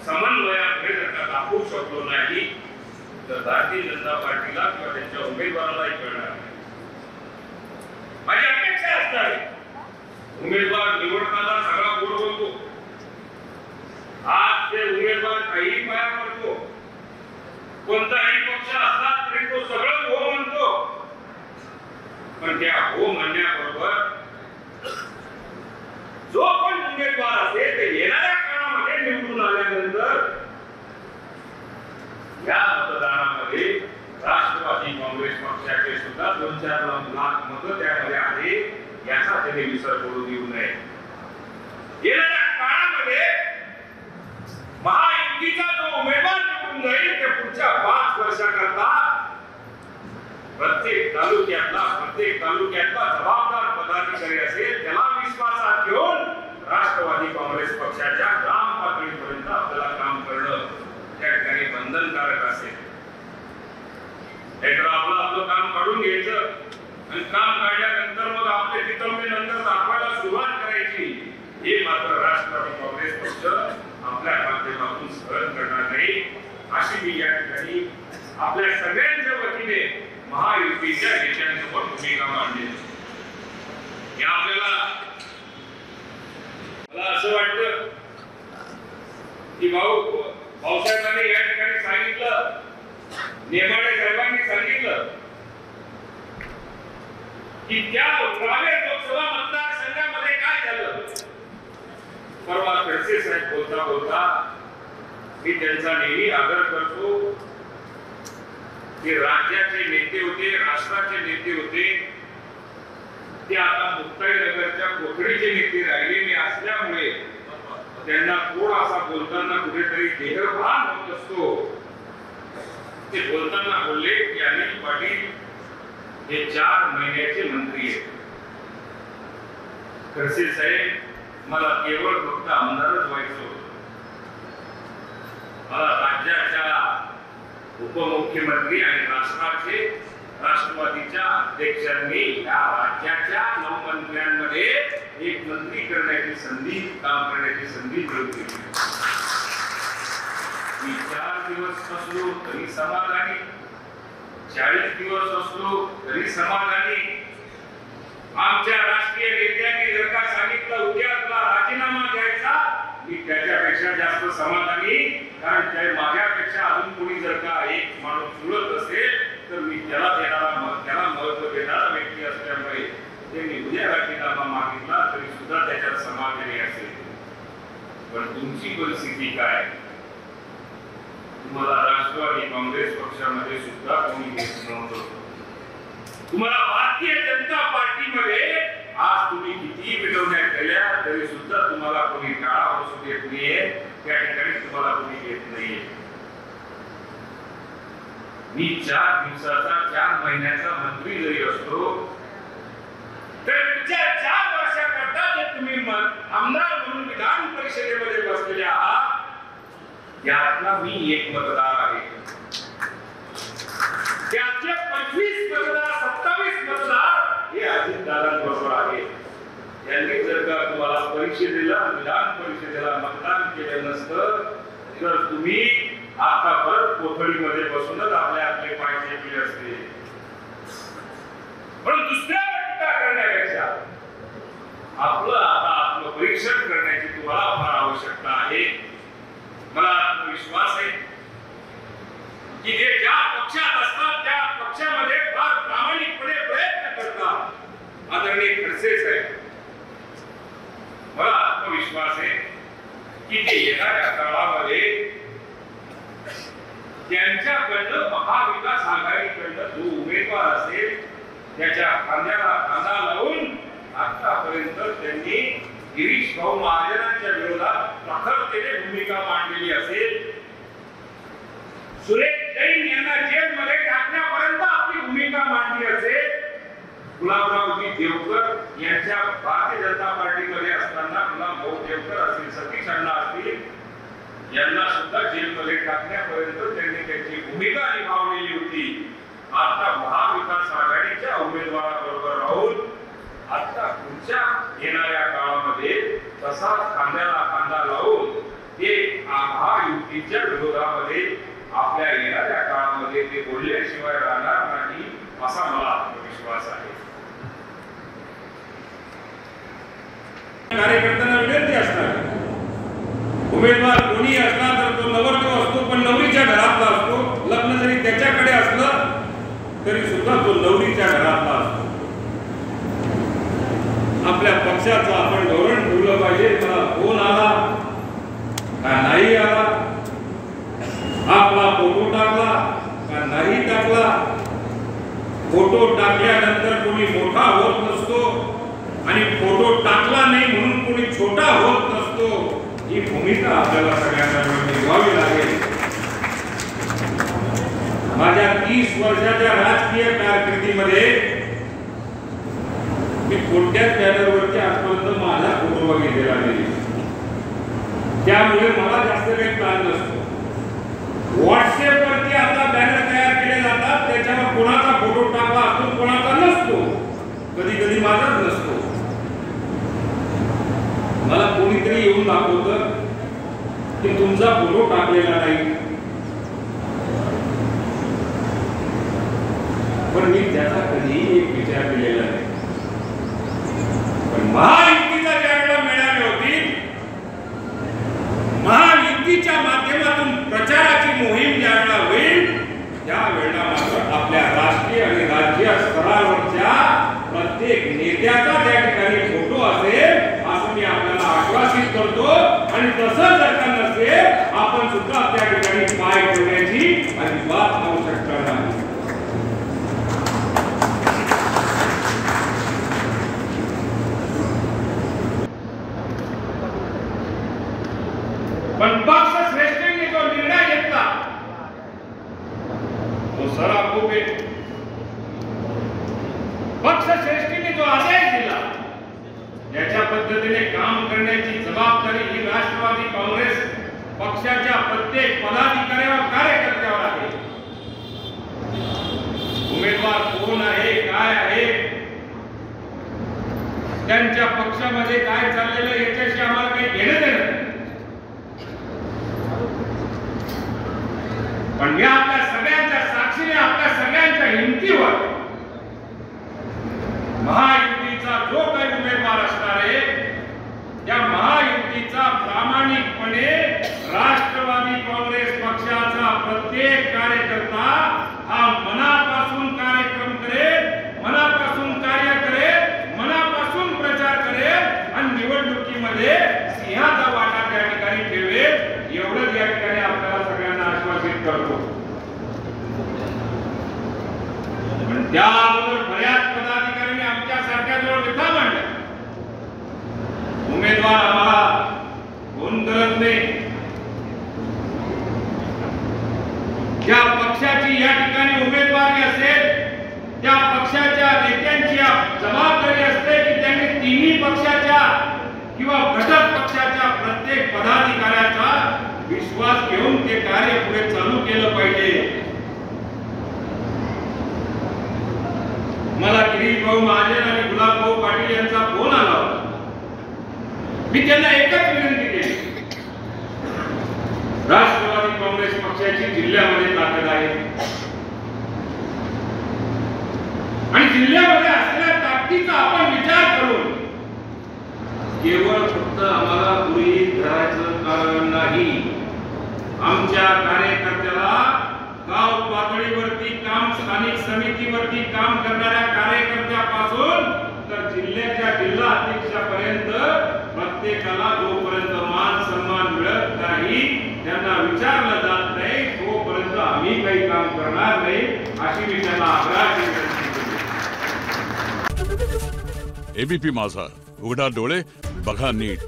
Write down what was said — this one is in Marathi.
समन्वयाकडे जर का दाखवू शकलो नाही तर भारतीय जनता पार्टीला किंवा त्यांच्या उमेदवारालाही कळणार नाही. माझी अपेक्षा असणार आहे उमेदवार निवडताना सगळा गोड बोलतो, आज ते उमेदवार काही पाया पडतो, कोणताही पक्ष असला तरी तो सगळं हो म्हणतो, पण त्या हो म्हणण्याबरोबर जो पण उमेदवार असेल ते येणाऱ्या काळामध्ये निवडून आल्यानंतर या मतदानामध्ये राष्ट्रवादी काँग्रेस पक्षाचे सुद्धा 2-4 लाख मतं त्यामध्ये आले याचा त्यांनी विसर पडू देऊ नये. येणाऱ्या काळामध्ये महायुतीचा जो उमेदवार निवडून जाईल ते पुढच्या 5 वर्षाकरता प्रत्येक तालुक्यातला जबाबदार पदाधिकारी असेल त्याला विश्वासात घेऊन राष्ट्रवादी काँग्रेस पक्षाच्या ग्राम पातळीपर्यंत आपल्याला काम करणं त्या ठिकाणी बंधनकारक असेल. एकदा आपलं काम काढून घ्यायचं आणि काम काढल्यानंतर मग आपले तितंबे नंतर दाखवायला सुरुवात करायची, हे मात्र राष्ट्रवादी काँग्रेस पक्ष आपल्या माध्यमातून सहन करणार नाही. अशी मी या ठिकाणी आपल्या सगळ्यांच्या वतीने महायुतीच्या नेत्यांसमोर भूमिका मांडली. आपल्याला मला असं वाटतं की भाऊसाहेबांनी या ठिकाणी सांगितलं, नेमाडे साहेबांनी सांगितलं की त्या रावेर लोकसभा मतदारसंघामध्ये काय झालं. परवा खडसे साहेब बोलता मी त्यांचा नेहमी आदर करतो की राज्याचे नेते होते, राष्ट्राचे नेते होते, ते आता मुक्ताईनगरच्या कोथळीचे नेते राहिलेले असल्यामुळे त्यांना थोडासा बोलताना कुठेतरी देहभान होत असतो. ते बोलताना बोलले की अनिल पाटील हे 4 महिन्याचे मंत्री आहेत. खडसे साहेब मला केवळ फक्त आमदारच व्हायचं होतं, मला राज्याच्या उपमुख्यमंत्री आणि राष्ट्रवादीच्या अध्यक्षांनी या राज्याच्या 9 मंत्र्यांमध्ये एक मंत्री करण्याची संधी, काम करण्याची संधी मिळवून दिली. मी 4 दिवस असलो तरी समाधानी, 40 दिवस असलो तरी समाधानी. आमच्या राष्ट्रीय नेत्यांनी जर का सांगितलं उद्या तुला राजीनामा द्यायचा, मी त्याच्यापेक्षा जास्त समाधानी, कारण त्या माझ्यापेक्षा अजून कोणी जर का एक माणूस जुळत असेल तर मी त्याला महत्व देणारा व्यक्ती असल्यामुळे त्यांनी उद्या राजीनामा मागितला तरी सुद्धा त्याच्यात समाधानी असेल. पण तुमची परिस्थिती काय? तुम्हाला राष्ट्रवादी काँग्रेस पक्षामध्ये सुद्धा कोणी घेत नव्हतं. तुम्हाला भारतीय जनता पार्टीमध्ये आज तुम्ही किती विनवण्या केल्या तरी सुद्धा तुम्हाला कोणी टाळा बसू देत नाहीये, त्या ठिकाणी तुम्हाला कोणी घेत नाहीये. मी 4 दिवसाचा 4 महिन्याचा मंत्री जरी असतो तर पुढच्या 4 वर्षाकरता जे तुम्ही आमदार म्हणून विधान परिषदेमध्ये बसलेले आहात यातला मी एक मतदार आहे. त्याचे 25 मतदार 27 मतदार हे अजितदादांबरोबर आहे. यांनी जर का तुम्हाला परिषदेला विधान परिषदेला मतदान केलं नसतं तर तुम्ही आता परत कोथळीमध्ये बसूनच आपले पाय टेकले असते. पण दुसऱ्यावर टीका करण्यापेक्षा आपलं परीक्षण करण्याची तुम्हाला फार आवश्यकता आहे. मला आत्मविश्वास आहे की जे ज्या पक्षात असतात त्या पक्षामध्ये फार प्रामाणिकपणे प्रयत्न करतात आदरणीय खडसे साहेब. मला आत्मविश्वास आहे की ते येणाऱ्या काळामध्ये त्यांच्याकडनं महाविकास आघाडीकडनं जो उमेदवार असेल त्याच्या खांद्याला खांदा लावून आतापर्यंत त्यांनी गिरीश भाऊ महाजनांच्या विरोधात प्रखरतेने भूमिका मांडलेली असेल. सुरेश जैन यांना जेलमध्ये टाकण्यापर्यंत आपली भूमिका मांडली असेल. गुलाबरावजी देवकर यांच्या भारतीय जनता पार्टीमध्ये असताना गुलाबभाऊ देवकर असतील, सतीश अण्णा असतील, यांना सुद्धा जेलमध्ये टाकण्यापर्यंत त्यांनी त्यांची भूमिका निभावलेली होती. आता महाविकास आघाडीच्या उमेदवाराबरोबर राहून आता पुढच्या येणाऱ्या काळामध्ये तसाच खांद्याला खांदा लावून ते महायुतीच्या विरोधामध्ये आपल्या येणाऱ्या काळामध्ये ते बोलल्याशिवाय राहणार नाही असा मला आत्मविश्वास आहे. कार्यकर्त्यांना विनंती असणार, उमेदवार कोणी असला तर तो नवरदेव असतो, पण नवरीच्या घरातला असतो. लग्न जरी त्याच्याकडे असलं तरी सुद्धा तो नवरीच्या घरातला असतो. आपल्या पक्षाचं आपण धोरण ठेवलं पाहिजे. मला फोन आला का नाही आला, आपला फोटो टाकला का नाही टाकला, फोटो टाकल्यानंतर कोणी मोठा होत नसतो आणि फोटो टाकला नाही म्हणून कोणी छोटा होत नसतो. ही भूमिका आपल्याला सगळ्यांना निभावावी लागेल. माझ्या 30 वर्षाच्या राजकीय कारकिर्दीमध्ये मी कोणत्याच बॅनरवरती आजपर्यंत माझा फोटो बघितलेला नाही. त्यामुळे मला जास्त काही ताण नसतो. व्हॉट्सअपवरती आता बॅनर तयार केले जातात, त्याच्यावर कोणाचा फोटो टाकला असतो कोणाचा नसतो, कधी कधी माझाच नसतो. मला कोणीतरी येऊन दाखवतं की तुमचा फोटो टाकलेला नाही, पण मी त्याचा कधीही एक विचार केलेला नाही. पण महायुतीचा ज्यावेळेला मेळावे होतील, महायुतीच्या माध्यमातून प्रचाराची मोहीम ज्यावेळेला होईल, त्यावेळेला मात्र आपल्या राष्ट्रीय आणि राज्य स्तरावरच्या प्रत्येक नेत्याचा त्या ठिकाणी फोटो असेल असं मी आपल्याला आश्वासित करतो. आणि तसं जर का नसेल, आपण सुद्धा त्या ठिकाणी पाय ठेवण्याची अजिबात आवश्यकता नाही. पण पक्ष श्रेष्ठींनी जो निर्णय घेतला तो सराखूब आहे. पक्ष श्रेष्ठींनी जो आदेश दिला, याच्या पद्धतीने काम करण्याची जबाबदारी ही राष्ट्रवादी काँग्रेस पक्षाच्या प्रत्येक पदाधिकाऱ्यावर कार्यकर्त्यावर आहे. उमेदवार कोण आहे, काय आहे, त्यांच्या पक्षामध्ये काय चाललेलं याच्याशी आम्हाला काही घेणं देणं नाही. पण मी आपल्या सगळ्यांच्या साक्षीने, आपल्या सगळ्यांच्या हिमतीवर महायुतीचा जो काही उमेदवार असणार आहे, त्या महायुतीचा प्रामाणिकपणे राष्ट्रवादी काँग्रेस पक्षाचा प्रत्येक कार्यकर्ता हा मनापासून कार्यक्रम करेल, मनापासून कार्य करेल, मनापासून प्रचार करेल आणि निवडणुकीमध्ये सिंहाचा वाटा त्या ठिकाणी ठेवेल. एवढंच या ठिकाणी आपल्याला सगळ्यांना आश्वासित करतो. पण त्या अगोदर बऱ्याच पदाधिकाऱ्यांनी आमच्या सारख्याजवळ व्यथा मांडल्या. उमेदवार आम्हाला फोन करत नाही. ज्या पक्षाची या ठिकाणी उमेदवारी असेल, त्या पक्षाच्या नेत्यांची जबाबदारी असते की त्यांनी तिन्ही पक्षाच्या किंवा घटक पक्षाच्या प्रत्येक पदाधिकाऱ्याचा विश्वास घेऊन ते कार्य पुढे चालू केलं पाहिजे. मला गिरीश भाऊ महाजन आणि गुलाब भाऊ पाटील यांचा फोन आला होता. मी त्यांना एकच विनंती केली, राष्ट्रवादी काँग्रेस पक्षाची जिल्ह्यामध्ये ताकद आहे आणि जिल्ह्यामध्ये असलेल्या ताकदीचा आपण विचार करून केवळ फक्त आम्हाला गृहीत धरायचं कारण नाही. आमच्या कार्यकर्त्याला गाव पातळीवरती काम, स्थानिक समितीवरती काम करणाऱ्या कार्यकर्त्यापासून तर जिल्ह्याच्या जिल्हा अध्यक्षापर्यंत प्रत्येकाला जोपर्यंत मान सन्मान मिळत नाही, त्यांना विचारलं जात नाही, तोपर्यंत आम्ही काही काम करणार नाही अशी मी त्यांना आग्रहाची विनंती केली. एबीपी माझा, उघडा डोळे बघा नीट.